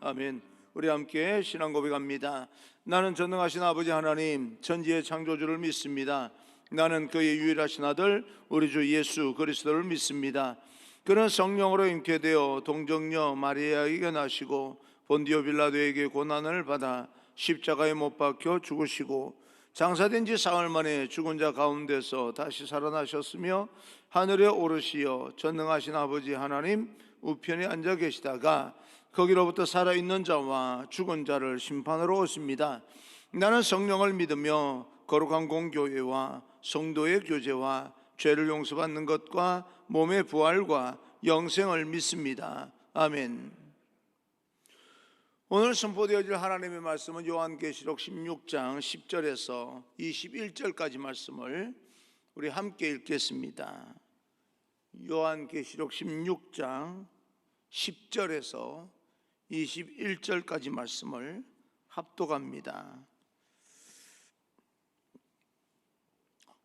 아멘. 우리 함께 신앙 고백합니다. 나는 전능하신 아버지 하나님 천지의 창조주를 믿습니다. 나는 그의 유일하신 아들 우리 주 예수 그리스도를 믿습니다. 그는 성령으로 잉태되어 동정녀 마리아에게 나시고 본디오 빌라도에게 고난을 받아 십자가에 못 박혀 죽으시고 장사된 지 사흘 만에 죽은 자 가운데서 다시 살아나셨으며 하늘에 오르시어 전능하신 아버지 하나님 우편에 앉아 계시다가 거기로부터 살아있는 자와 죽은 자를 심판하러 오십니다. 나는 성령을 믿으며 거룩한 공교회와 성도의 교제와 죄를 용서받는 것과 몸의 부활과 영생을 믿습니다. 아멘. 오늘 선포되어질 하나님의 말씀은 요한계시록 16장 10절에서 21절까지 말씀을 우리 함께 읽겠습니다. 요한계시록 16장 10절에서 21절까지 말씀을 합독합니다.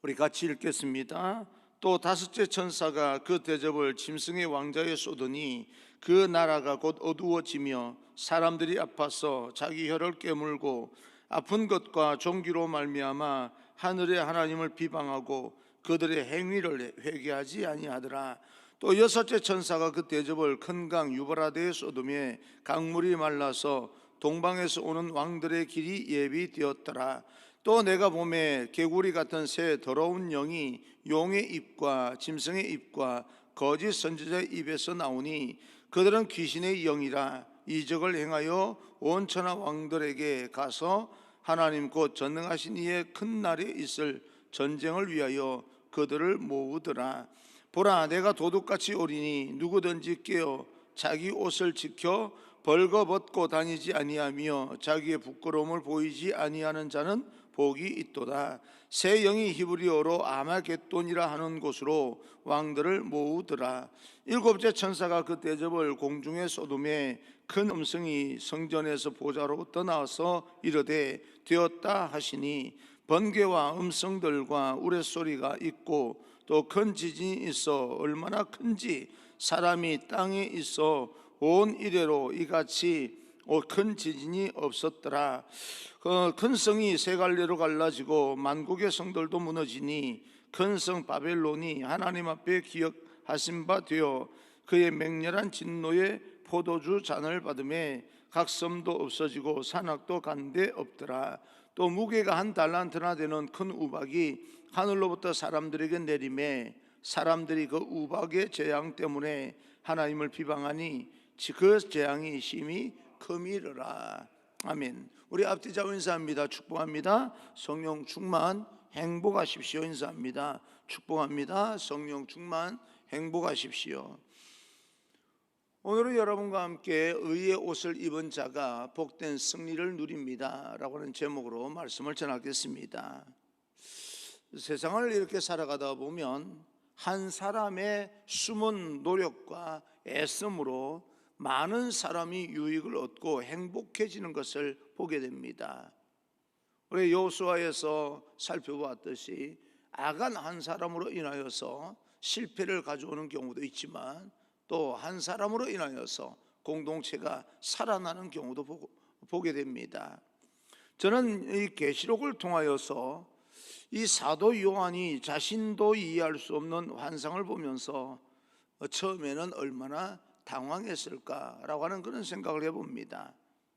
우리 같이 읽겠습니다. 또 다섯째 천사가 그 대접을 짐승의 왕자에 쏟으니 그 나라가 곧 어두워지며 사람들이 아파서 자기 혀를 깨물고 아픈 것과 종기로 말미암아 하늘의 하나님을 비방하고 그들의 행위를 회개하지 아니하더라. 또 여섯째 천사가 그 대접을 큰 강 유브라데에 쏟으며 강물이 말라서 동방에서 오는 왕들의 길이 예비되었더라. 또 내가 보매 개구리 같은 새 더러운 영이 용의 입과 짐승의 입과 거짓 선지자의 입에서 나오니 그들은 귀신의 영이라 이적을 행하여 온 천하 왕들에게 가서 하나님 곧 전능하신 이의 큰 날에 있을 전쟁을 위하여 그들을 모으더라. 보라, 내가 도둑같이 오리니 누구든지 깨어 자기 옷을 지켜 벌거벗고 다니지 아니하며 자기의 부끄러움을 보이지 아니하는 자는 복이 있도다. 새 영이 히브리어로 아마겟돈이라 하는 곳으로 왕들을 모으더라. 일곱째 천사가 그 대접을 공중에 쏟음에 큰 음성이 성전에서 보좌로부터 나와서 이르되 되었다 하시니 번개와 음성들과 우레소리가 있고 또 큰 지진이 있어 얼마나 큰지 사람이 땅에 있어 온 이래로 이같이 큰 지진이 없었더라. 그 큰 성이 세 갈래로 갈라지고 만국의 성들도 무너지니 큰 성 바벨론이 하나님 앞에 기억하신 바 되어 그의 맹렬한 진노의 포도주 잔을 받음에 각 섬도 없어지고 산악도 간데 없더라. 또 무게가 한 달란트나 되는 큰 우박이 하늘로부터 사람들에게 내림에 사람들이 그 우박의 재앙 때문에 하나님을 비방하니 그 재앙이 심히 크미르라. 아멘. 우리 앞뒤자고 인사합니다. 축복합니다. 성령 충만 행복하십시오. 인사합니다. 축복합니다. 성령 충만 행복하십시오. 오늘은 여러분과 함께 의의 옷을 입은 자가 복된 승리를 누립니다 라고 하는 제목으로 말씀을 전하겠습니다. 세상을 이렇게 살아가다 보면 한 사람의 숨은 노력과 애씀으로 많은 사람이 유익을 얻고 행복해지는 것을 보게 됩니다. 우리 여호수아에서 살펴보았듯이 악한 한 사람으로 인하여서 실패를 가져오는 경우도 있지만 또 한 사람으로 인하여서 공동체가 살아나는 경우도 보게 됩니다. 저는 이 계시록을 통하여서 이 사도 요한이 자신도 이해할 수 없는 환상을 보면서 처음에는 얼마나 당황했을까라고 하는 그런 생각을 해봅니다.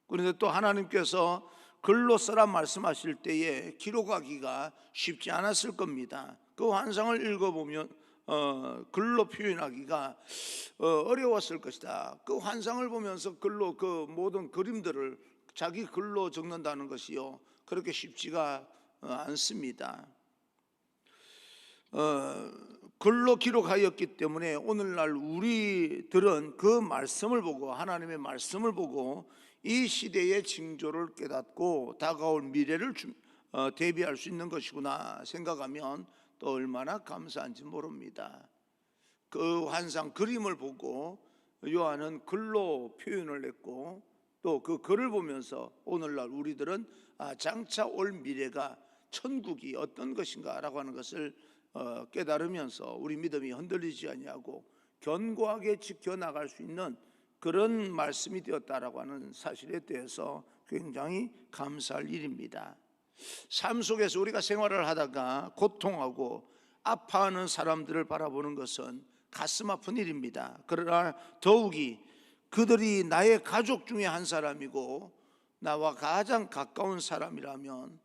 그런데 또 하나님께서 글로 써라 말씀하실 때에 기록하기가 쉽지 않았을 겁니다. 그 환상을 읽어보면 글로 표현하기가 어려웠을 것이다. 그 환상을 보면서 글로 그 모든 그림들을 자기 글로 적는다는 것이요 그렇게 쉽지가 않습니다. 글로 기록하였기 때문에 오늘날 우리들은 그 말씀을 보고 하나님의 말씀을 보고 이 시대의 징조를 깨닫고 다가올 미래를 대비할 수 있는 것이구나 생각하면 또 얼마나 감사한지 모릅니다. 그 환상 그림을 보고 요한은 글로 표현을 했고 또 그 글을 보면서 오늘날 우리들은 장차 올 미래가 천국이 어떤 것인가 라고 하는 것을 깨달으면서 우리 믿음이 흔들리지 아니하고 견고하게 지켜나갈 수 있는 그런 말씀이 되었다라고 하는 사실에 대해서 굉장히 감사할 일입니다. 삶 속에서 우리가 생활을 하다가 고통하고 아파하는 사람들을 바라보는 것은 가슴 아픈 일입니다. 그러나 더욱이 그들이 나의 가족 중에 한 사람이고 나와 가장 가까운 사람이라면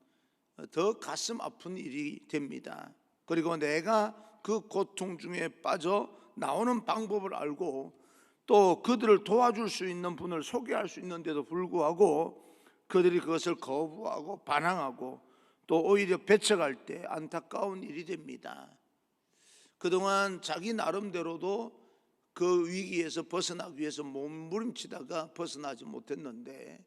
더 가슴 아픈 일이 됩니다. 그리고 내가 그 고통 중에 빠져 나오는 방법을 알고 또 그들을 도와줄 수 있는 분을 소개할 수 있는데도 불구하고 그들이 그것을 거부하고 반항하고 또 오히려 배척할 때 안타까운 일이 됩니다. 그동안 자기 나름대로도 그 위기에서 벗어나기 위해서 몸부림치다가 벗어나지 못했는데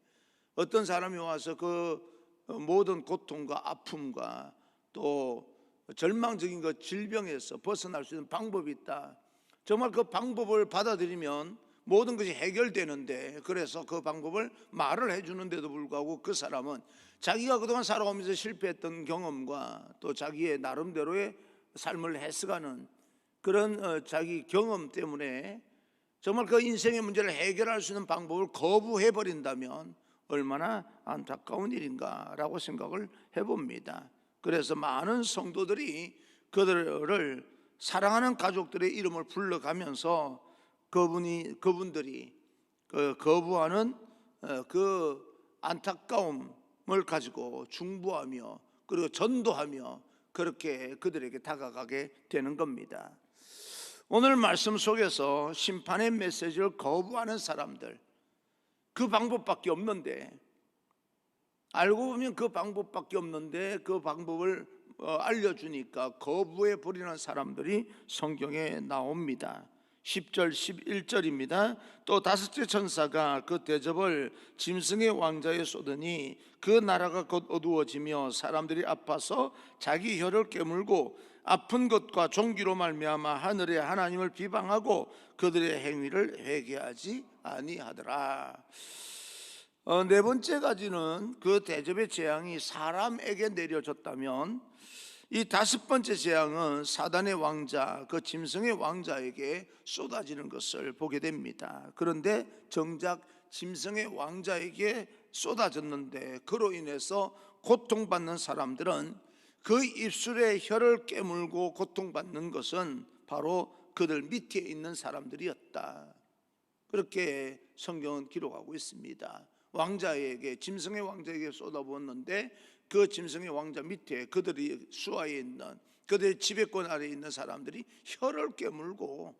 어떤 사람이 와서 그 모든 고통과 아픔과 또 절망적인 그 질병에서 벗어날 수 있는 방법이 있다. 정말 그 방법을 받아들이면 모든 것이 해결되는데, 그래서 그 방법을 말을 해주는데도 불구하고 그 사람은 자기가 그동안 살아오면서 실패했던 경험과 또 자기의 나름대로의 삶을 해석하는 그런 자기 경험 때문에 정말 그 인생의 문제를 해결할 수 있는 방법을 거부해버린다면 얼마나 안타까운 일인가라고 생각을 해봅니다. 그래서 많은 성도들이 그들을 사랑하는 가족들의 이름을 불러가면서 그분들이 거부하는 그 안타까움을 가지고 중보하며 그리고 전도하며 그렇게 그들에게 다가가게 되는 겁니다. 오늘 말씀 속에서 심판의 메시지를 거부하는 사람들, 그 방법밖에 없는데, 알고 보면 그 방법밖에 없는데 그 방법을 알려주니까 거부해 버리는 사람들이 성경에 나옵니다. 10절 11절입니다. 또 다섯째 천사가 그 대접을 짐승의 왕자에 쏟으니 그 나라가 곧 어두워지며 사람들이 아파서 자기 혀를 깨물고 아픈 것과 종기로 말미암아 하늘의 하나님을 비방하고 그들의 행위를 회개하지 아니하더라. 네 번째 가지는 그 대접의 재앙이 사람에게 내려졌다면, 이 다섯 번째 재앙은 사단의 왕자, 그 짐승의 왕자에게 쏟아지는 것을 보게 됩니다. 그런데 정작 짐승의 왕자에게 쏟아졌는데 그로 인해서 고통받는 사람들은 그 입술에 혀를 깨물고 고통받는 것은 바로 그들 밑에 있는 사람들이었다. 그렇게 성경은 기록하고 있습니다. 왕자에게, 짐승의 왕자에게 쏟아부었는데 그 짐승의 왕자 밑에 그들이 수하에 있는, 그들의 지배권 아래에 있는 사람들이 혀를 깨물고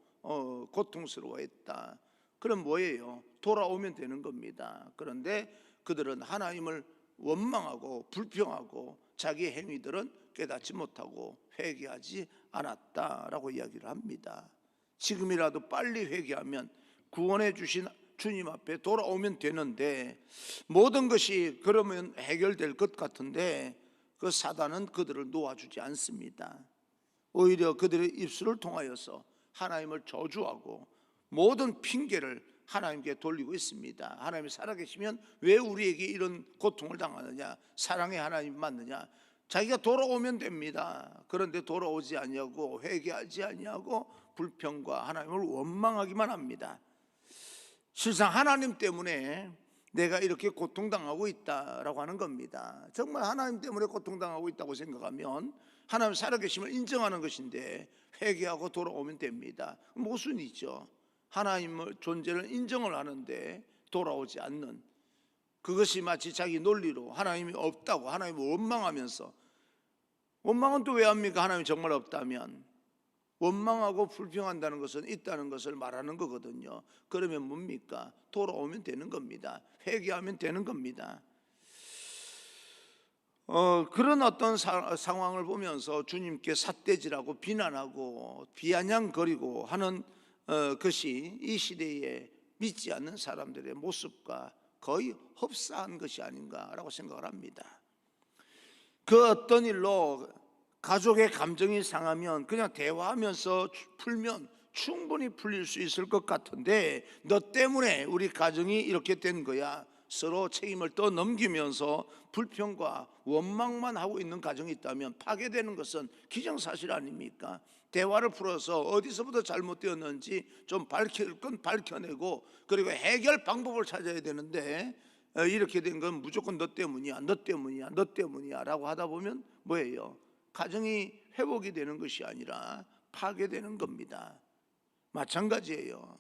고통스러워했다. 그럼 뭐예요? 돌아오면 되는 겁니다. 그런데 그들은 하나님을 원망하고 불평하고 자기의 행위들은 깨닫지 못하고 회개하지 않았다라고 이야기를 합니다. 지금이라도 빨리 회개하면 구원해 주신 주님 앞에 돌아오면 되는데, 모든 것이 그러면 해결될 것 같은데 그 사단은 그들을 놓아주지 않습니다. 오히려 그들의 입술을 통하여서 하나님을 저주하고 모든 핑계를 하나님께 돌리고 있습니다. 하나님이 살아계시면 왜 우리에게 이런 고통을 당하느냐, 사랑의 하나님 맞느냐, 자기가 돌아오면 됩니다. 그런데 돌아오지 아니하고 회개하지 아니하고 불평과 하나님을 원망하기만 합니다. 실상 하나님 때문에 내가 이렇게 고통당하고 있다라고 하는 겁니다. 정말 하나님 때문에 고통당하고 있다고 생각하면 하나님 살아계심을 인정하는 것인데 회개하고 돌아오면 됩니다. 모순이죠. 하나님의 존재를 인정을 하는데 돌아오지 않는, 그것이 마치 자기 논리로 하나님이 없다고 하나님을 원망하면서, 원망은 또 왜 합니까? 하나님이 정말 없다면. 원망하고 불평한다는 것은 있다는 것을 말하는 거거든요. 그러면 뭡니까? 돌아오면 되는 겁니다. 회개하면 되는 겁니다. 그런 어떤 상황을 보면서 주님께 삿대질하고 비난하고 비아냥거리고 하는 것이 이 시대에 믿지 않는 사람들의 모습과 거의 흡사한 것이 아닌가라고 생각을 합니다. 그 어떤 일로 가족의 감정이 상하면 그냥 대화하면서 풀면 충분히 풀릴 수 있을 것 같은데, 너 때문에 우리 가정이 이렇게 된 거야, 서로 책임을 떠넘기면서 불평과 원망만 하고 있는 가정이 있다면 파괴되는 것은 기정사실 아닙니까? 대화를 풀어서 어디서부터 잘못되었는지 좀 밝힐 건 밝혀내고 그리고 해결 방법을 찾아야 되는데 이렇게 된 건 무조건 너 때문이야, 너 때문이야, 너 때문이야 라고 하다 보면 뭐예요? 가정이 회복이 되는 것이 아니라 파괴되는 겁니다. 마찬가지예요.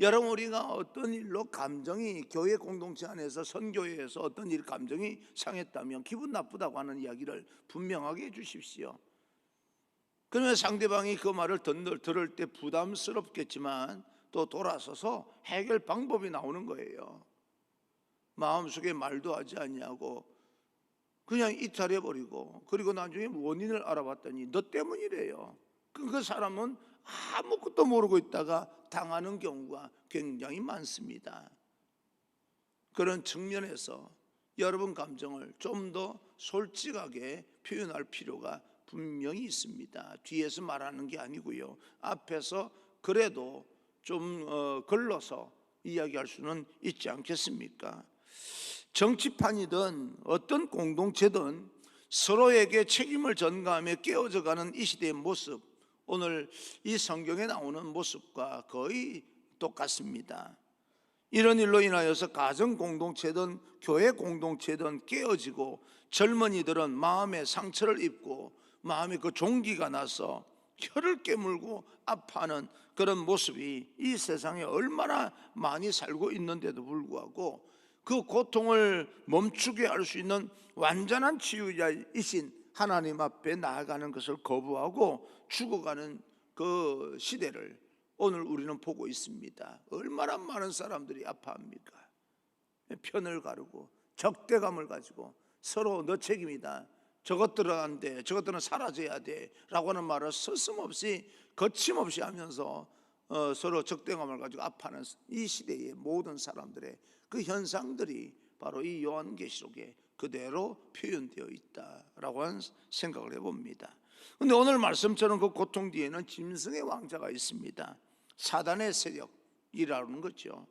여러분, 우리가 어떤 일로 감정이 교회 공동체 안에서 선교회에서 어떤 일 감정이 상했다면 기분 나쁘다고 하는 이야기를 분명하게 해주십시오. 그러면 상대방이 그 말을 들을 때 부담스럽겠지만 또 돌아서서 해결 방법이 나오는 거예요. 마음속에 말도 하지 않냐고 그냥 이탈해버리고 그리고 나중에 원인을 알아봤더니 너 때문이래요. 그 사람은 아무것도 모르고 있다가 당하는 경우가 굉장히 많습니다. 그런 측면에서 여러분 감정을 좀 더 솔직하게 표현할 필요가 분명히 있습니다. 뒤에서 말하는 게 아니고요, 앞에서 그래도 좀 걸러서 이야기할 수는 있지 않겠습니까? 정치판이든 어떤 공동체든 서로에게 책임을 전가하며 깨어져가는 이 시대의 모습, 오늘 이 성경에 나오는 모습과 거의 똑같습니다. 이런 일로 인하여서 가정 공동체든 교회 공동체든 깨어지고 젊은이들은 마음의 상처를 입고 마음에 그 종기가 나서 혀를 깨물고 아파하는 그런 모습이 이 세상에 얼마나 많이 살고 있는데도 불구하고 그 고통을 멈추게 할 수 있는 완전한 치유자이신 하나님 앞에 나아가는 것을 거부하고 죽어가는 그 시대를 오늘 우리는 보고 있습니다. 얼마나 많은 사람들이 아파합니까? 편을 가르고 적대감을 가지고 서로 너 책임이다, 저것들은 안 돼, 저것들은 사라져야 돼 라고 하는 말을 서슴없이 거침없이 하면서 서로 적대감을 가지고 아파하는 이 시대의 모든 사람들의 그 현상들이 바로 이 요한계시록에 그대로 표현되어 있다라고 하는 생각을 해봅니다. 그런데 오늘 말씀처럼 그 고통 뒤에는 짐승의 왕자가 있습니다. 사단의 세력이라는 거죠.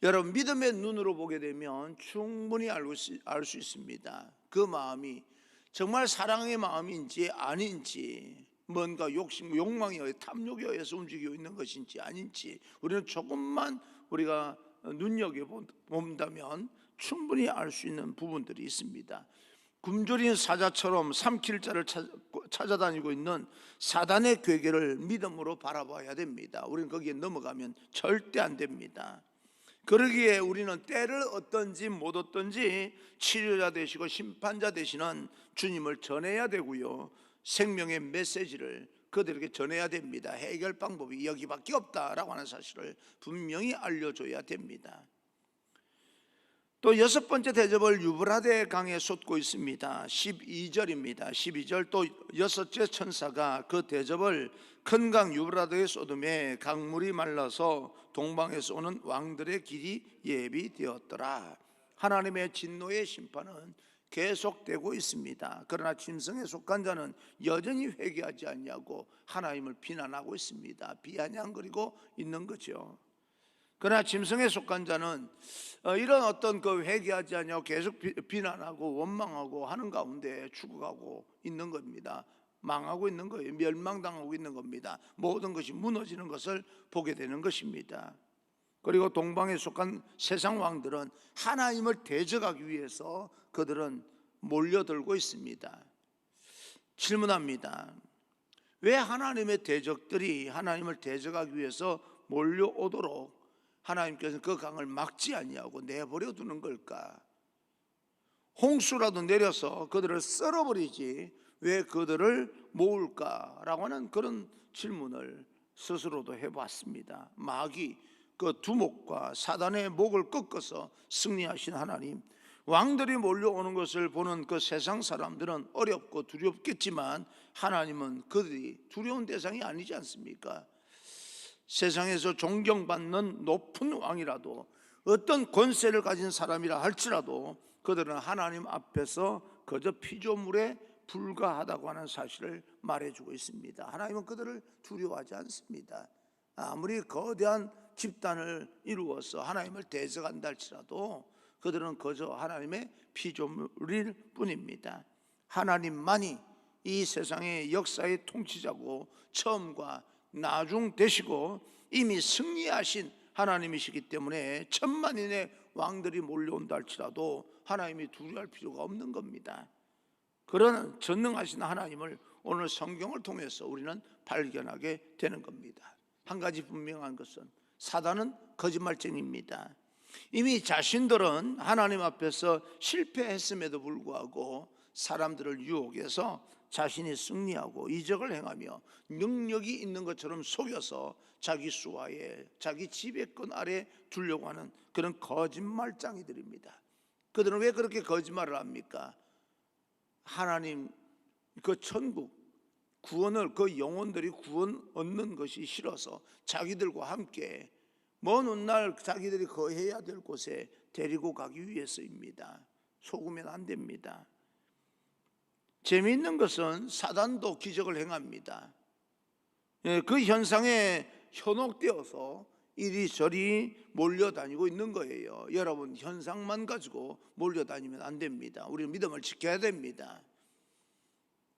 여러분, 믿음의 눈으로 보게 되면 충분히 알 수 있습니다. 그 마음이 정말 사랑의 마음인지 아닌지, 뭔가 욕망에 의해 탐욕에 의해서 움직이고 있는 것인지 아닌지 우리는 조금만 우리가 눈여겨본다면 충분히 알 수 있는 부분들이 있습니다. 굶주린 사자처럼 삼킬 자를 찾아다니고 있는 사단의 괴계를 믿음으로 바라봐야 됩니다. 우리는 거기에 넘어가면 절대 안 됩니다. 그러기에 우리는 때를 얻든지 못 얻든지 치료자 되시고 심판자 되시는 주님을 전해야 되고요, 생명의 메시지를 그들에게 전해야 됩니다. 해결 방법이 여기밖에 없다라고 하는 사실을 분명히 알려줘야 됩니다. 또 여섯 번째 대접을 유브라데 강에 쏟고 있습니다. 12절입니다. 12절, 또 여섯째 천사가 그 대접을 큰 강 유브라데에 쏟음에 강물이 말라서 동방에서 오는 왕들의 길이 예비되었더라. 하나님의 진노의 심판은 계속되고 있습니다. 그러나 짐승에 속한 자는 여전히 회개하지 않냐고 하나님을 비난하고 있습니다. 비아냥거리고 있는 거죠. 그러나 짐승에 속한 자는 이런 어떤 그 회개하지 않냐고 계속 비난하고 원망하고 하는 가운데 죽어가고 있는 겁니다. 망하고 있는 거예요. 멸망당하고 있는 겁니다. 모든 것이 무너지는 것을 보게 되는 것입니다. 그리고 동방에 속한 세상 왕들은 하나님을 대적하기 위해서 그들은 몰려들고 있습니다. 질문합니다. 왜 하나님의 대적들이 하나님을 대적하기 위해서 몰려오도록 하나님께서는 그 강을 막지 않냐고 내버려 두는 걸까? 홍수라도 내려서 그들을 썰어버리지 왜 그들을 모을까라고 하는 그런 질문을 스스로도 해봤습니다. 마귀 그 두목과 사단의 목을 꺾어서 승리하신 하나님, 왕들이 몰려오는 것을 보는 그 세상 사람들은 어렵고 두렵겠지만 하나님은 그들이 두려운 대상이 아니지 않습니까? 세상에서 존경받는 높은 왕이라도 어떤 권세를 가진 사람이라 할지라도 그들은 하나님 앞에서 그저 피조물에 불과하다고 하는 사실을 말해주고 있습니다. 하나님은 그들을 두려워하지 않습니다. 아무리 거대한 집단을 이루어서 하나님을 대적한다 할지라도 그들은 그저 하나님의 피조물일 뿐입니다. 하나님만이 이 세상의 역사의 통치자고 처음과 나중 되시고 이미 승리하신 하나님이시기 때문에 천만인의 왕들이 몰려온다 할지라도 하나님이 두려워할 필요가 없는 겁니다. 그런 전능하신 하나님을 오늘 성경을 통해서 우리는 발견하게 되는 겁니다. 한 가지 분명한 것은 사단은 거짓말쟁이입니다. 이미 자신들은 하나님 앞에서 실패했음에도 불구하고 사람들을 유혹해서 자신이 승리하고 이적을 행하며 능력이 있는 것처럼 속여서 자기 수하에 자기 지배권 아래 두려고 하는 그런 거짓말쟁이들입니다. 그들은 왜 그렇게 거짓말을 합니까? 하나님 그 천국 구원을 그 영혼들이 구원 얻는 것이 싫어서 자기들과 함께 먼 훗날 자기들이 거해야 될 곳에 데리고 가기 위해서입니다. 속으면 안 됩니다. 재미있는 것은 사단도 기적을 행합니다. 그 현상에 현혹되어서 이리저리 몰려다니고 있는 거예요. 여러분, 현상만 가지고 몰려다니면 안 됩니다. 우리는 믿음을 지켜야 됩니다.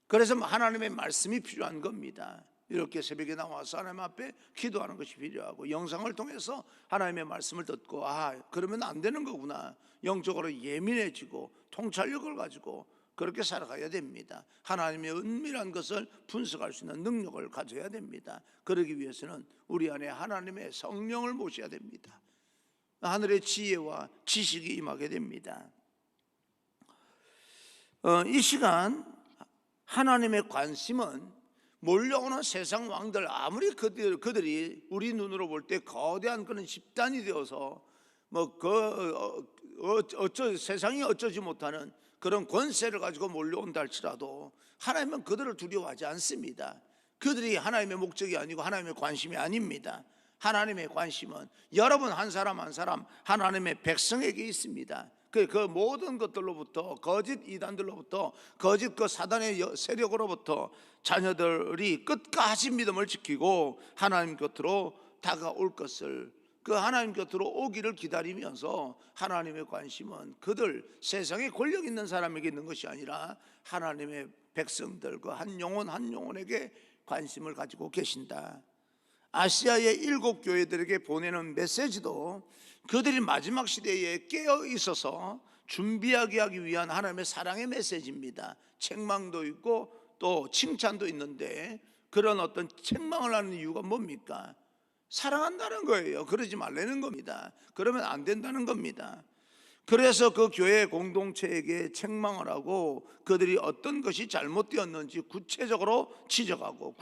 그래서 하나님의 말씀이 필요한 겁니다. 이렇게 새벽에 나와서 하나님 앞에 기도하는 것이 필요하고 영상을 통해서 하나님의 말씀을 듣고 그러면 안 되는 거구나, 영적으로 예민해지고 통찰력을 가지고 그렇게 살아가야 됩니다. 하나님의 은밀한 것을 분석할 수 있는 능력을 가져야 됩니다. 그러기 위해서는 우리 안에 하나님의 성령을 모셔야 됩니다. 하늘의 지혜와 지식이 임하게 됩니다. 이 시간 하나님의 관심은 몰려오는 세상 왕들, 아무리 그들이 우리 눈으로 볼 때 거대한 그런 집단이 되어서 세상이 어쩌지 못하는 그런 권세를 가지고 몰려온다 할지라도 하나님은 그들을 두려워하지 않습니다. 그들이 하나님의 목적이 아니고 하나님의 관심이 아닙니다. 하나님의 관심은 여러분 한 사람 한 사람 하나님의 백성에게 있습니다. 그 모든 것들로부터, 거짓 이단들로부터, 거짓 그 사단의 세력으로부터 자녀들이 끝까지 믿음을 지키고 하나님 곁으로 다가올 것을, 그 하나님 곁으로 오기를 기다리면서 하나님의 관심은 그들 세상에 권력 있는 사람에게 있는 것이 아니라 하나님의 백성들 그 한 영혼 한 영혼에게 관심을 가지고 계신다. 아시아의 7 교회들에게 보내는 메시지도 그들이 마지막 시대에 깨어 있어서 준비하게 하기 위한 하나님의 사랑의 메시지입니다. 책망도 있고 또 칭찬도 있는데 그런 어떤 책망을 하는 이유가 뭡니까? 사랑한다는 거예요. 그러지 말라는 겁니다. 그러면 안 된다는 겁니다. 그래서 그 교회 공동체에게 책망을 하고 그들이 어떤 것이 잘못되었는지 구체적으로 지적하고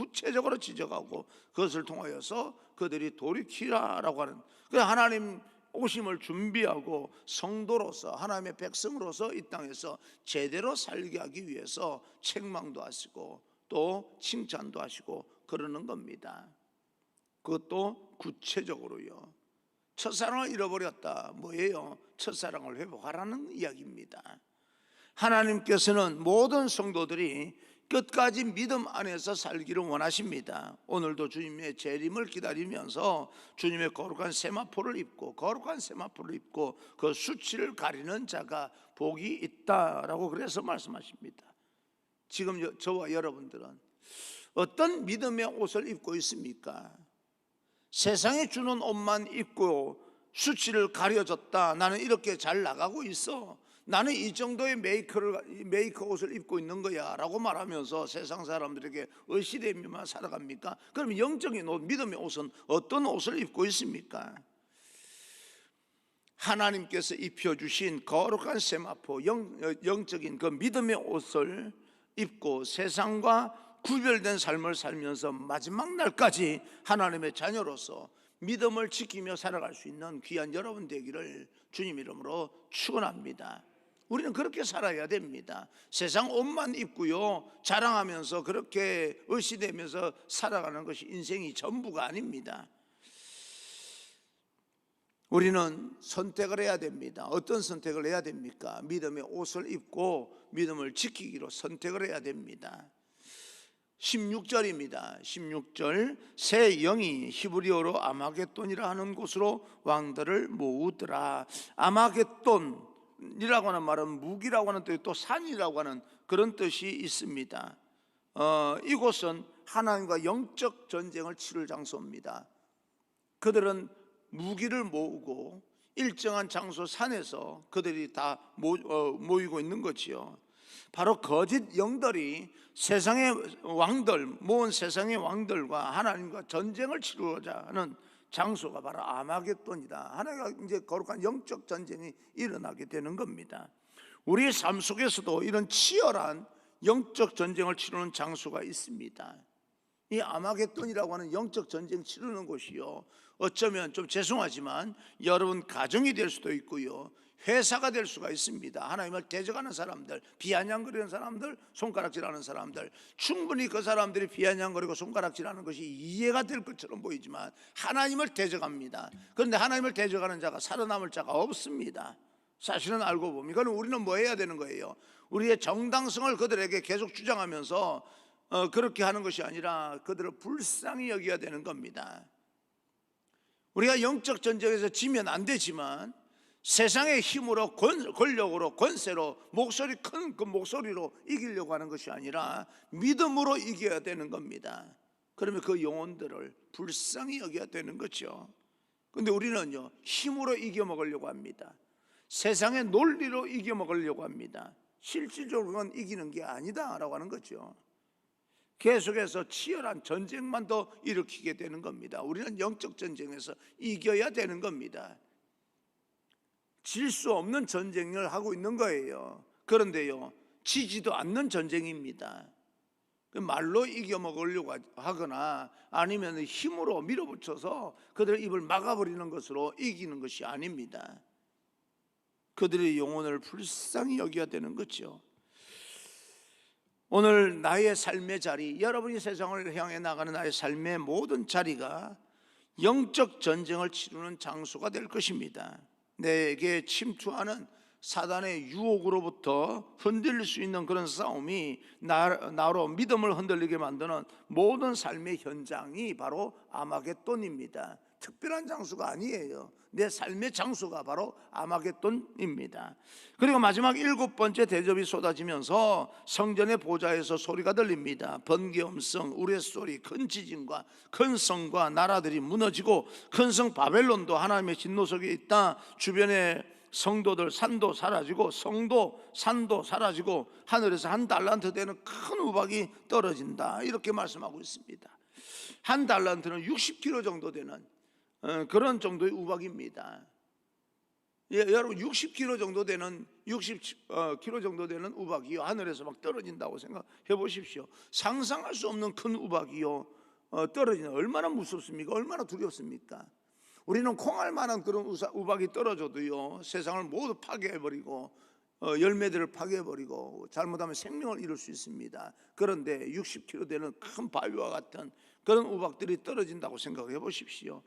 그것을 통하여서 그들이 돌이키라라고 하는, 하나님 오심을 준비하고 성도로서 하나님의 백성으로서 이 땅에서 제대로 살게 하기 위해서 책망도 하시고 또 칭찬도 하시고 그러는 겁니다. 그것도 구체적으로요. 첫사랑을 잃어버렸다, 뭐예요? 첫사랑을 회복하라는 이야기입니다. 하나님께서는 모든 성도들이 끝까지 믿음 안에서 살기를 원하십니다. 오늘도 주님의 재림을 기다리면서 주님의 거룩한 세마포를 입고 그 수치를 가리는 자가 복이 있다라고 그래서 말씀하십니다. 지금 저와 여러분들은 어떤 믿음의 옷을 입고 있습니까? 세상에 주는 옷만 입고 수치를 가려졌다, 나는 이렇게 잘 나가고 있어, 나는 이 정도의 메이커 옷을 입고 있는 거야 라고 말하면서 세상 사람들에게 의시되며 살아갑니까? 그럼 영적인 옷, 믿음의 옷은 어떤 옷을 입고 있습니까? 하나님께서 입혀주신 거룩한 세마포, 영적인 그 믿음의 옷을 입고 세상과 구별된 삶을 살면서 마지막 날까지 하나님의 자녀로서 믿음을 지키며 살아갈 수 있는 귀한 여러분 되기를 주님 이름으로 축원합니다. 우리는 그렇게 살아야 됩니다. 세상 옷만 입고요 자랑하면서 그렇게 의시되면서 살아가는 것이 인생이 전부가 아닙니다. 우리는 선택을 해야 됩니다. 어떤 선택을 해야 됩니까? 믿음의 옷을 입고 믿음을 지키기로 선택을 해야 됩니다. 16절입니다. 16절 새 영이 히브리어로 아마겟돈이라 하는 곳으로 왕들을 모으더라. 아마겟돈이라고 하는 말은 무기라고 하는 뜻, 또 산이라고 하는 그런 뜻이 있습니다. 이곳은 하나님과 영적 전쟁을 치를 장소입니다. 그들은 무기를 모으고 일정한 장소 산에서 그들이 다 모이고 있는 거지요. 바로 거짓 영들이 세상의 왕들, 모은 세상의 왕들과 하나님과 전쟁을 치르고자 하는 장소가 바로 아마겟돈이다. 하나님과 이제 거룩한 영적 전쟁이 일어나게 되는 겁니다. 우리의 삶 속에서도 이런 치열한 영적 전쟁을 치르는 장소가 있습니다. 이 아마겟돈이라고 하는 영적 전쟁 치르는 곳이요, 어쩌면 좀 죄송하지만 여러분 가정이 될 수도 있고요, 회사가 될 수가 있습니다. 하나님을 대적하는 사람들, 비아냥거리는 사람들, 손가락질하는 사람들, 충분히 그 사람들이 비아냥거리고 손가락질하는 것이 이해가 될 것처럼 보이지만 하나님을 대적합니다. 그런데 하나님을 대적하는 자가 살아남을 자가 없습니다. 사실은 알고 보면 그럼 우리는 뭐 해야 되는 거예요? 우리의 정당성을 그들에게 계속 주장하면서 그렇게 하는 것이 아니라 그들을 불쌍히 여겨야 되는 겁니다. 우리가 영적 전쟁에서 지면 안 되지만 세상의 힘으로, 권력으로, 권세로, 목소리 큰 그 목소리로 이기려고 하는 것이 아니라 믿음으로 이겨야 되는 겁니다. 그러면 그 영혼들을 불쌍히 여겨야 되는 거죠. 그런데 우리는요, 힘으로 이겨먹으려고 합니다. 세상의 논리로 이겨먹으려고 합니다. 실질적으로 그건 이기는 게 아니다라고 하는 거죠. 계속해서 치열한 전쟁만 더 일으키게 되는 겁니다. 우리는 영적 전쟁에서 이겨야 되는 겁니다. 질 수 없는 전쟁을 하고 있는 거예요. 그런데요, 지지도 않는 전쟁입니다. 말로 이겨먹으려고 하거나 아니면 힘으로 밀어붙여서 그들의 입을 막아버리는 것으로 이기는 것이 아닙니다. 그들의 영혼을 불쌍히 여겨야 되는 거죠. 오늘 나의 삶의 자리, 여러분이 세상을 향해 나가는 나의 삶의 모든 자리가 영적 전쟁을 치르는 장소가 될 것입니다. 내게 침투하는 사단의 유혹으로부터 흔들릴 수 있는 그런 싸움이 나로 믿음을 흔들리게 만드는 모든 삶의 현장이 바로 아마겟돈입니다. 특별한 장소가 아니에요. 내 삶의 장소가 바로 아마겟돈입니다. 그리고 마지막 7번째 대접이 쏟아지면서 성전의 보좌에서 소리가 들립니다. 번개음성, 우레소리, 큰 지진과 큰 성과 나라들이 무너지고 큰 성 바벨론도 하나님의 진노 속에 있다. 주변에 성도들, 산도 사라지고 성도, 산도 사라지고 하늘에서 1달란트 되는 큰 우박이 떨어진다. 이렇게 말씀하고 있습니다. 1달란트는 60kg 정도 되는 그런 정도의 우박입니다. 여러분 60kg 정도 되는 60kg 정도 되는 우박이요, 하늘에서 막 떨어진다고 생각해 보십시오. 상상할 수 없는 큰 우박이요, 떨어지는, 얼마나 무섭습니까? 얼마나 두렵습니까? 우리는 콩알만한 그런 우박이 떨어져도요, 세상을 모두 파괴해버리고 열매들을 파괴해버리고 잘못하면 생명을 잃을 수 있습니다. 그런데 60kg 되는 큰 바위와 같은 그런 우박들이 떨어진다고 생각해 보십시오.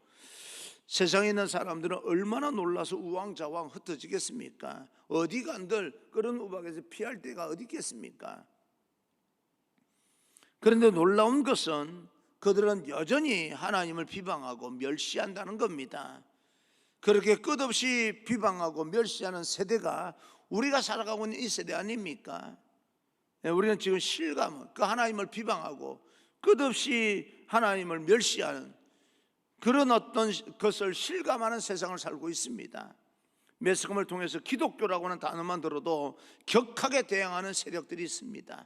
세상에 있는 사람들은 얼마나 놀라서 우왕좌왕 흩어지겠습니까? 어디 간들 그런 우박에서 피할 데가 어디 있겠습니까? 그런데 놀라운 것은 그들은 여전히 하나님을 비방하고 멸시한다는 겁니다. 그렇게 끝없이 비방하고 멸시하는 세대가 우리가 살아가고 있는 이 세대 아닙니까? 우리는 지금 실감, 그 하나님을 비방하고 끝없이 하나님을 멸시하는 그런 어떤 것을 실감하는 세상을 살고 있습니다. 매스컴을 통해서 기독교라고 하는 단어만 들어도 격하게 대항하는 세력들이 있습니다.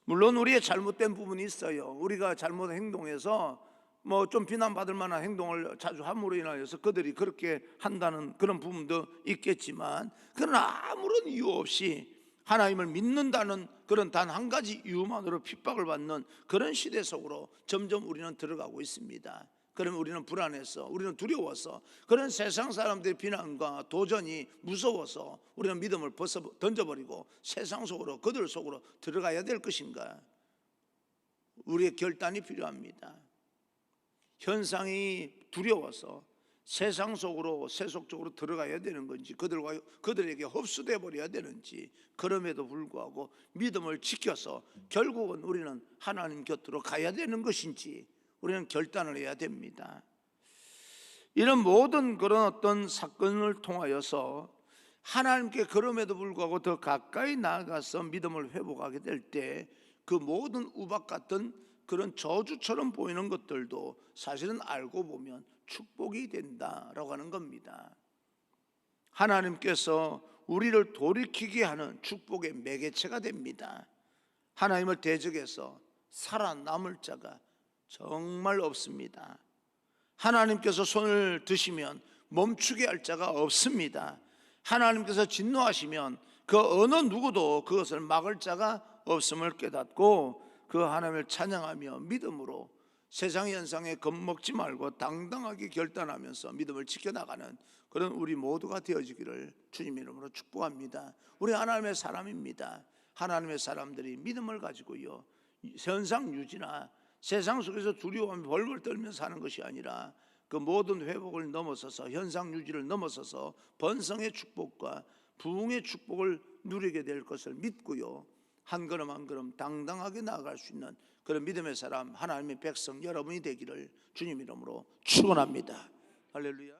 물론 우리의 잘못된 부분이 있어요. 우리가 잘못 행동해서 뭐 좀 비난받을 만한 행동을 자주 함으로 인하여서 그들이 그렇게 한다는 그런 부분도 있겠지만, 그러나 아무런 이유 없이 하나님을 믿는다는 그런 단 한 가지 이유만으로 핍박을 받는 그런 시대 속으로 점점 우리는 들어가고 있습니다. 그러면 우리는 불안해서, 우리는 두려워서, 그런 세상 사람들의 비난과 도전이 무서워서 우리는 믿음을 벗어 던져버리고 세상 속으로, 그들 속으로 들어가야 될 것인가? 우리의 결단이 필요합니다. 현상이 두려워서, 세상 속으로 세속적으로 들어가야 되는 건지 그들에게 흡수돼 버려야 되는지, 그럼에도 불구하고 믿음을 지켜서 결국은 우리는 하나님 곁으로 가야 되는 것인지 우리는 결단을 해야 됩니다. 이런 모든 그런 어떤 사건을 통하여서 하나님께 그럼에도 불구하고 더 가까이 나아가서 믿음을 회복하게 될 때 그 모든 우박 같은 그런 저주처럼 보이는 것들도 사실은 알고 보면 축복이 된다라고 하는 겁니다. 하나님께서 우리를 돌이키게 하는 축복의 매개체가 됩니다. 하나님을 대적해서 살아남을 자가 정말 없습니다. 하나님께서 손을 드시면 멈추게 할 자가 없습니다. 하나님께서 진노하시면 그 어느 누구도 그것을 막을 자가 없음을 깨닫고 그 하나님을 찬양하며 믿음으로 세상 현상에 겁먹지 말고 당당하게 결단하면서 믿음을 지켜나가는 그런 우리 모두가 되어지기를 주님 이름으로 축복합니다. 우리 하나님의 사람입니다. 하나님의 사람들이 믿음을 가지고요, 현상 유지나 세상 속에서 두려워하며 벌벌 떨며 사는 것이 아니라 그 모든 회복을 넘어서서 현상 유지를 넘어서서 번성의 축복과 부흥의 축복을 누리게 될 것을 믿고요, 한 걸음 한 걸음 당당하게 나아갈 수 있는 그런 믿음의 사람, 하나님의 백성 여러분이 되기를 주님 이름으로 축원합니다. 할렐루야.